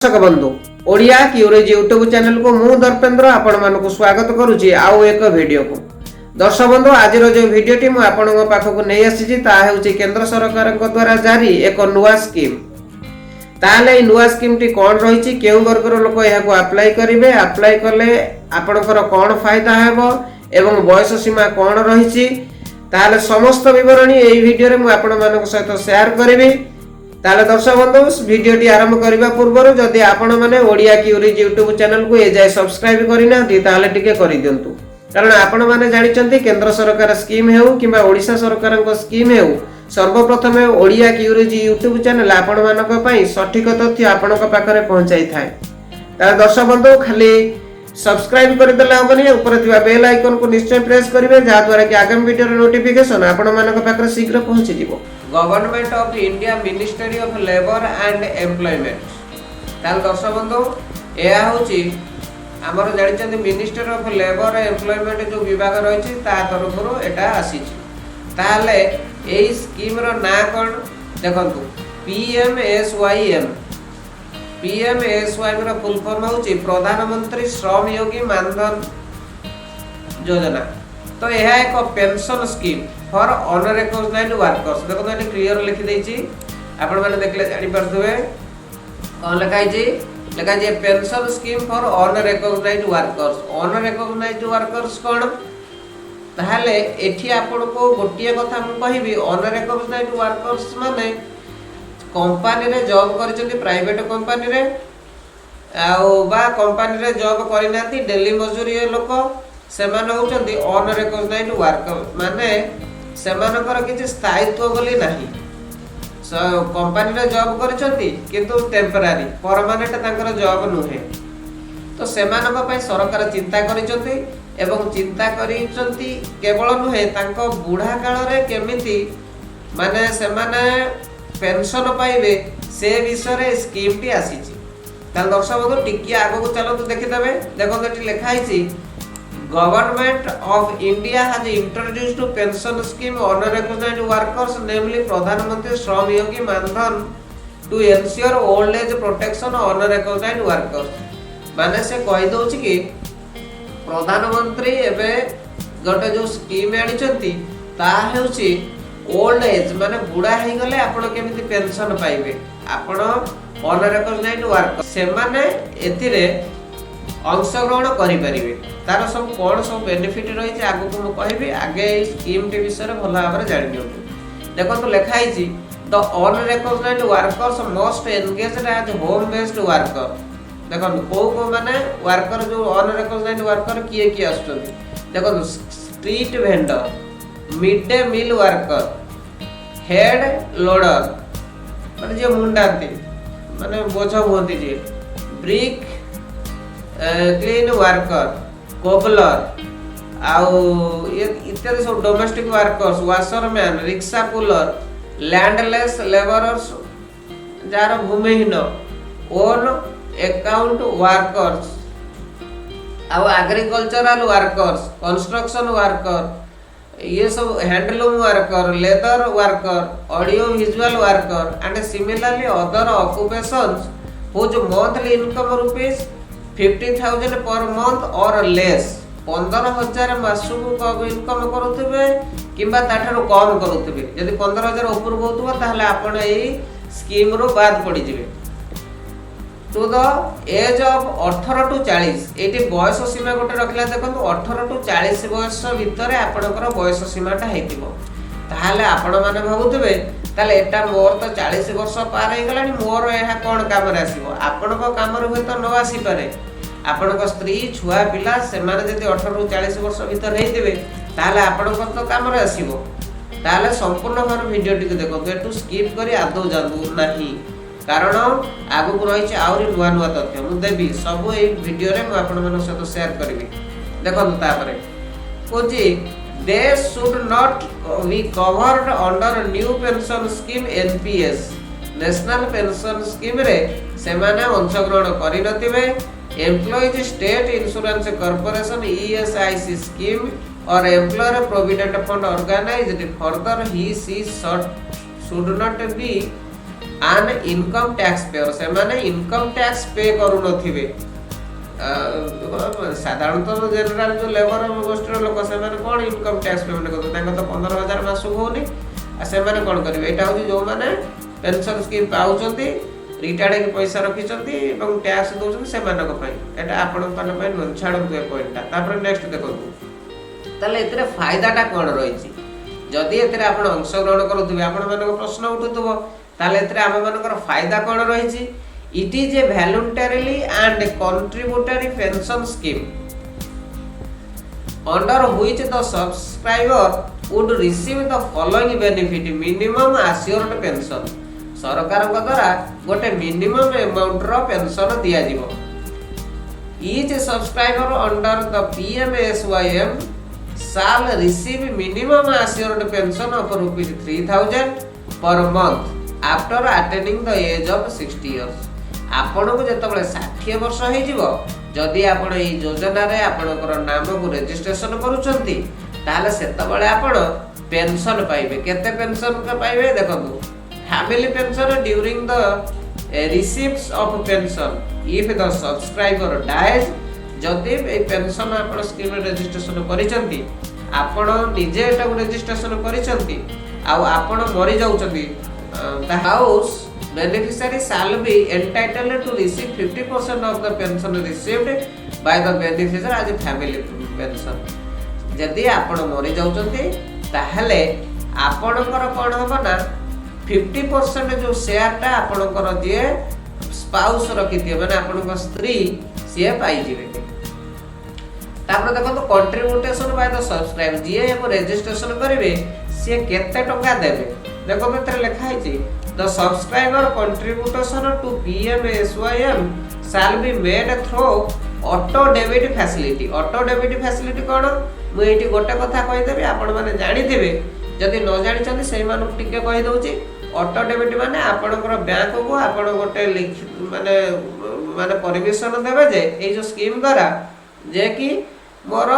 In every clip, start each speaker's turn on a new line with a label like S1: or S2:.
S1: दर्शक बंधु Odia क्यूरेज YouTube channel को मु दर्पेंद्र आपण मानक स्वागत करुछि आउ एक वीडियो को। दर्शक बंधु आज जो वीडियोटी मु आपण पाखक नहीं आसी केंद्र सरकार द्वारा जारी एक नुआ स्कीम। ताले नुआ स्कीम टी कौन रही केउ वर्गर लोक यह अप्लाई करेंगे, अप्लाई कले आपणकर कौन फायदा हेबो एवं बयस सीमा कौन रही ताले समस्त विवरणी एई वीडियो रे मु आपण मानक सहित शेयर करिवि। ताले दर्शक बंधु वीडियोटी आरंभ करने पूर्व जदि आपण मैंने ओडिया क्यूरेज यूट्यूब चैनल को ए जाए सब्सक्राइब करना टिके कर दिंतु, कारण आपण मैंने जानते केंद्र सरकार स्कीम हेउ किंबा ओडिशा सरकार स्कीम हेउ सर्वप्रथम ओडिया क्यूरेज यूट्यूब चैनल आपण मानक पई सठिक तथ्य आपण पाखरे पहुंचाई थाए। ताले दर्शक बंधु खाली सब्सक्राइब कर देला हबनी, ऊपर थिबा बेल आइकन को निश्चय प्रेस करिवे जहा द्वारा कि आगामी वीडियो नोटिफिकेशन आपण मानक पाखरे शीघ्र पहुंची जिवो। Government of India ministry of labour and employment. ताल दर्शक बंधु यह होची हमर जानिचंदी मिनिस्ट्री ऑफ लेबर एम्प्लॉयमेंट जो विभाग रही तरफ एटा आसी ताले एई स्कीम रो ना कोन देखंतु पीएमएसवाईएम। पीएमएसवाईएम रो फुल फॉर्म होची प्रधानमंत्री श्रम योगी मानधन योजना। तो यह एक pension scheme for unrecognized workers. देखो तो ये क्लियर लिखि देछि, आपण माने देखले जानि परथबे कोन लिखा है pension scheme for unrecognized workers. Unrecognized workers कोन ताहले एठी आपण को गोटिए कथा मु कहिबी, अनरिकग्नाइज्ड वर्कर्स माने कंपनी रे जॉब करचंती प्राइवेट कंपनी रे आउ बा कंपनी रे जॉब करिनाती डेली मजूरी लोक सेमान होचंती अनरिकग्नाइज्ड वर्कर माने सेमानकर किछि स्थायित्व बोली नाही। कंपनी रे जॉब करचंती किंतु टेम्पररी परमानेंट तांकर जॉब नुहे। तो सेमानक पय सरकार चिंता करिचंती एवं चिंता करिचंती केवल नुहे तांको बुढ़ा काल रे केमिति माने सेमाने पेंशन पाइबे से विषय रे स्कीम टी आसीची। ताल दर्शक बंधु टिकिया आगो को चलो तो देखि देबे। देखो एटी लिखा हिची Government of India has introduced to pension scheme unrecognized workers, namely प्रधानमंत्री Shram Yogi Maandhan to ensure old age protection unrecognized workers। माने से कहि दउछि कि प्रधानमंत्री एबे गोटे जो स्कीम आनिचंती ता हेउछि ओल्ड एज माने बुढ़ा हे गले आपण केमिति पेंशन पाइबे, आपण अनरिकग्नाइज्ड वर्कर से माने एतिरे अंशग्रहण करि परिबे। तार सब कौन सब बेनिफिट रही आगु को मु कहबी, आगे स्कीम टी विषय रे भल भाबरे जानि दियौ। देखो तो लिखा हिची the unrecognised workers must engaged age home based worker. देखो को माने वर्कर जो अनरिकग्नाइज्ड वर्कर किए आछथि, देखो street vendor, mid day meal worker, head loader माने जे मुंडांती माने बोझ होंती जे, ब्रिक क्लीन वर्कर, कोबलर आउ इत्यादि सब domestic workers, washerman, rickshaw puller, landless labourers जार भूमिहीन, ओन अकाउंट वर्कर्स आउ एग्रीकल्चरल वर्कर्स, कंस्ट्रक्शन वर्कर, ये सब handloom worker, leather worker, audio visual worker and similarly other occupations whose monthly income rupees 50,000 per month और less. 15,000 मासुक income करुथिबे किंबा ताठारो कम करुथिबे। यदि 15,000 ऊपर होतबो ताहले आपण एई स्कीम रो बाद पड़ी जिवे। To the age of 18 to 40 एटी बयस सीमा गोटे रखला देखंतु 18 टू 40 वर्ष भितरे आपणकर बयस सीमाटा हेतिबो। ताहले आपण माने भाबुथिबे ताले एटा मोर तो 40 वर्ष पार हे गलानी, मोर एहा कोन काम रे आसीबो। आपणको काम रे होय तो न आसी पारे, आपणको स्त्री छुआ पिला से माने जदि 18 टू 40 वर्ष भीतर हेतिबे ताहले आपणको तो काम रे आसीबो। ताहले संपूर्ण भार वीडियो टिक देखो, एटू स्किप करी आदौ जांदू नाही, कारण आगु को रही आउरी नुआ नुआ तथ्य मु देबी सब ए वीडियो रे मु आपण मन सहित शेयर करबी। देखो तापरे Cozi they should not be covered under new pension scheme NPS national pension scheme रे सेमाने अंशग्रहण करि नथिबे। Employees state insurance corporation ESIC scheme or employer provident fund organized further he she should not be आन income tax payer से माने income tax पे करू नथिबे साधारणतः जनरल जो लेबर गोष्ठी लोक से कौन इनकम टैक्स पेमेंट करते तो 15,000 मासक होनी से कौन करेंगे यहाँ हूँ जो मैंने पेंशन स्कीम पाँच रिटायर्ड की पैसा रखिंट टैक्स दौरान से आपण छाड़ू ए पॉइंटा नेक्स्ट देखो ताले फायदाटा कौन रही जदि आप अंशग्रहण करुवे आपण प्रश्न उठुव ताले आम मान फायदा कौन रही it is a voluntarily and contributory pension scheme under which the subscriber would receive the following benefit minimum assured pension सरकार द्वारा गोटे मिनिमम अमाउंट रो पेंशन दिया जीवो each subscriber under the PMSYM shall receive minimum assured pension of ₹3,000 per month after attaining the age of 60 years आपण को जतबले 60 वर्ष हो जीवो जदि आपण ई योजना रे आपनकर नाम को रजिस्ट्रेशन करूछंती ताले सेतबले आपण पेंशन पाइबे केते पेंशन का पाइबे देखंतु family pension during the receipts of pension if the subscriber dies जदि ए पेंशन आपण स्कीम रे रजिस्ट्रेशन करिसंती आपण निजे एटा रजिस्ट्रेशन करिसंती आ आपण मरि जाउछंती द हाउस beneficiary shall be entitled to receive 50% of the pension received by the beneficiary as a family pension जदि आपण मरि जाउछंती ताहले आपणकर कोन होबा ना 50% जो शेयर टा आपणकर जे स्पाउस रखिथिए माने आपणकर स्त्री से पाई जिवे तापर देखो तो कंट्रीब्यूटेशन बाय द सब्सक्राइबर जे एम रजिस्ट्रेशन करिवे से केते टका देबे देखो एतरे लिखा है the subscriber contribution to PMSYM shall be made through auto debit facility कौन मु एठी गोटे कथा कहि देबे आपण माने जानि देबे जदि न जानि चंदी सेहि मानु टिके कहि दउची ऑटो डेबिट माने आपणकर बैंक को आपण गोटे माने माने परमिशन देबे जे ए जो स्कीम द्वारा जे कि मोर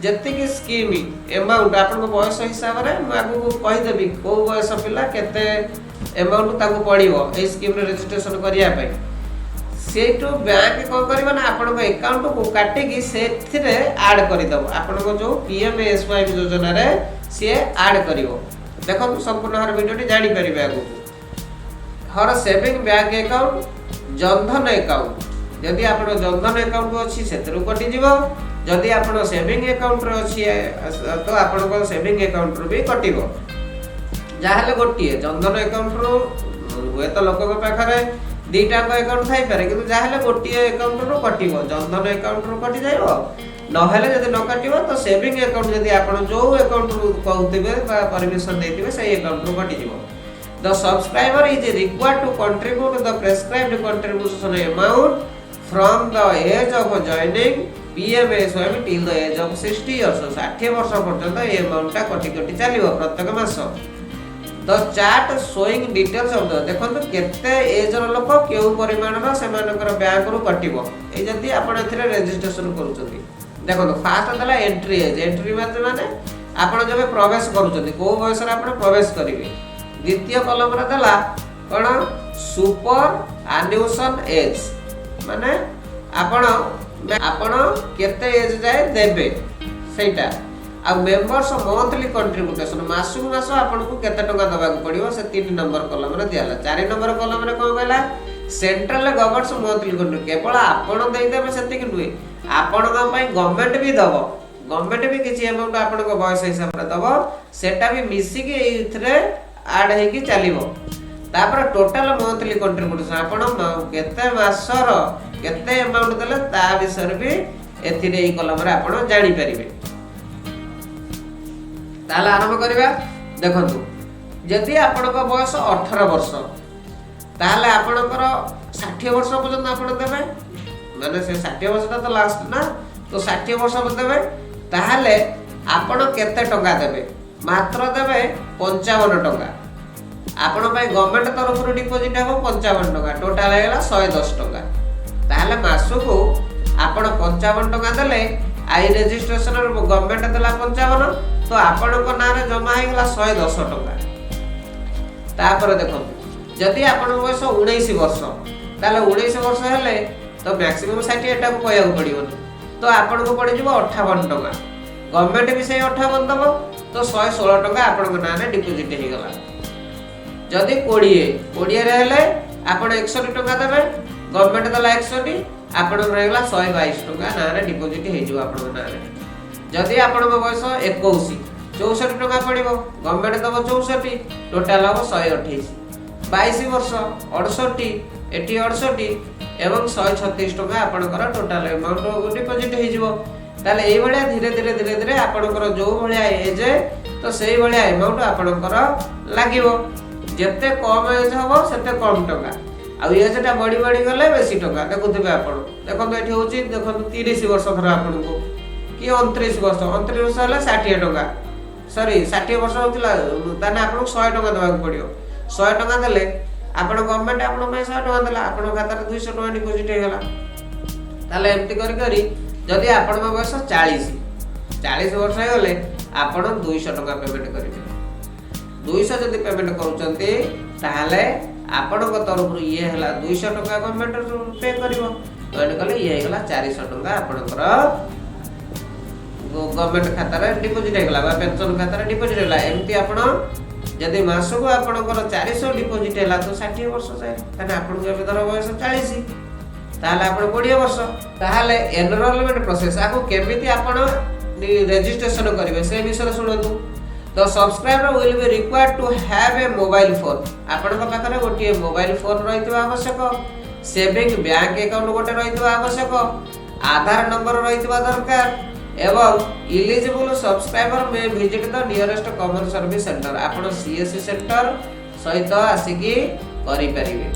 S1: जति स्कीम अमाउंट आपण बयस हिसाब रे मु आगु कहि देबी को बयस पिला केते अमाउंट ताको पड़िबो ए स्कीम रे रजिस्ट्रेशन करिया पई सेटो बैंक को करबा ना आपण को अकाउंट को काटी की सेथिरे ऐड करि दबो आपण को जो पीएमएसवाई योजना रे से ऐड करिवो देखो संपूर्ण हर वीडियो जानि परिबे आगु हर saving bank account Jan Dhan account यदि आपण जनधन अकाउंट अछि सेतरु कटि जीवो जदि आपण सेविंग अकाउंट रे अछि तो आपण को सेविंग अकाउंट रो भी कटिवो जाहले गोटिए जनधन अकाउंट रो हुए तो लोक को पाखरे दीटा को अकाउंट थाई पारे किंतु जाहले गोटिए अकाउंट रो कटिवो जनधन अकाउंट रो कटि जाइबो नहेले जदि न कटिवो तो सेविंग अकाउंट जदि आपण जो अकाउंट रो कहउतिबे बा परमिशन देतिबे सही अकाउंट रो कटि जिवो the subscriber is required to contribute the prescribed contribution amount from the age of joining PMSY till the age of 60 years 60 वर्ष पर्यंत ए अमाउंट टा कटि कटि चलिबो प्रत्येक mass the chart showing details of the देखंतु केते एज रो लोक केउ परिमाण रो सेमानकर बैंक रो कटिबो ए जदी आपण एथिरे रजिस्ट्रेशन करूचंती देखंतु फास्ट दला एंट्री माने आपण जबे प्रवेश करूचंती को बयस रे आपण प्रवेश करिवे द्वितीय कॉलम रे दला कोन सुपर एन्युएशन एज माने आपण केते एज जाय देबे सेटा आ मेंबर्स मंथली कंट्रीब्यूटेशन मासु मास आपन को केते टका दबा को पड़ियो से 3 नंबर कॉलम रे दियाला 4 नंबर कॉलम रे कोन कहला सेंट्रल गवर्नमेंट मंथली कंट्रीब्यूट केवल आपन देई देबे सेति कि नुई आपन का पई गवर्नमेंट भी दबो गवर्नमेंट भी किछि अमाउंट आपन को बयस हिसाब रे दबो सेटा भी मिसी के इथरे ऐड हे कि चलिबो तापर टोटल मंथली कंट्रीब्यूटेशन आपन केते मासर केते अमाउंट देले ता विषय भी एथिरे ई कॉलम रे आपन जानि परिबे ताला आरंभ करिबा देखंतु जदि आपनक बयस 18 वर्ष ताले आपनकर 60 वर्ष पर्यंत आपन देबे माने से 60 वर्ष तो लास्ट ना तो 60 वर्ष देबे ताले आपन केते टका देबे मात्र देबे 55 टका आपन पय गवर्नमेंट तरफ रो डिपॉजिट हो 55 टका टोटल हेला 110 टका ताले मासुको आपन 55 टका देले आई रजिस्ट्रेशन रो गवर्नमेंट देला 55 तो आपण को नारे जमा हे गला 110 टका तापर देखो जदि आपण बयस 19 वर्ष ताले 19 वर्ष हेले तो मैक्सिमम 60 एटा को कहया पड़िबो तो आपण को पड़े जिवो 58 टका गवर्नमेंट भी से 58 दबो तो 116 टका आपण को नाने डिपॉजिट हे गला जदि 20 रे हेले आपण 61 टका देबे गवर्नमेंट दला 61 आपण रहला 122 टका नारे डिपॉजिट हे जिवो आपण नारे जदि आपण बयस 21 64 टका पड़िबो गवर्नमेंट दबो 64 टोटल हो 128 22 वर्ष 68 एटी 68 एवं 136 टका आपनकर टोटल अमाउंट डिपॉजिट हे जिवो ताले एई भलिया धीरे धीरे धीरे धीरे आपनकर जो भलिया एज तो सेई भलिया अमाउंट आपनकर लागिवो जत्ते कम एज हबो सेते कम टका आ एजटा बड़ी बड़ी गले बेसी टका देखुथिबे आपण देखंतु एठी होची देखंतु 30 वर्ष धर आपण को कि 29 वर्ष हेले 60 टका सॉरी 60 वर्ष होतिला ताने आपण 100 टका देबाक पड़ियो 100 टका देले आपण गवर्नमेंट आपण में 100 टका देला आपण खाता रे 200 टका डिपॉजिट हे गला ताले एम्ति करी करी जदि आपण में बयस 40 वर्ष हे गले आपण 200 टका पेमेंट करिवे 200 जदि पेमेंट करूचंती ताले आपण को तरफ ये हला 200 टका गवर्नमेंट पे करिवो तो कहले ये हला 400 टका आपनकर गवर्नमेंट खाता रे डिपॉजिट हे गला बा पेंशन खाता रे डिपॉजिट हे गला एम्ति आपण जदि मासको आपनकर 400 डिपॉजिट हेला तो 60 वर्ष जाय ताने आपण के धर बयस 40 ताले आपण 20 वर्ष ताले एनरोलमेंट प्रोसेस आको केमिति आपण रजिस्ट्रेशन करिवे से विषय सुनतु तो subscriber will be required to have a mobile phone आपण को पाखरे गोटे मोबाइल फोन रहितबा आवश्यक सेविंग बैंक अकाउंट गोटे रहितबा आवश्यक आधार नंबर रहितबा दरकार एवं एलिजिबल सब्सक्राइबर में visit the nearest common service centre आपण सीएससी सेंटर सहित आसिकी करि परिबे।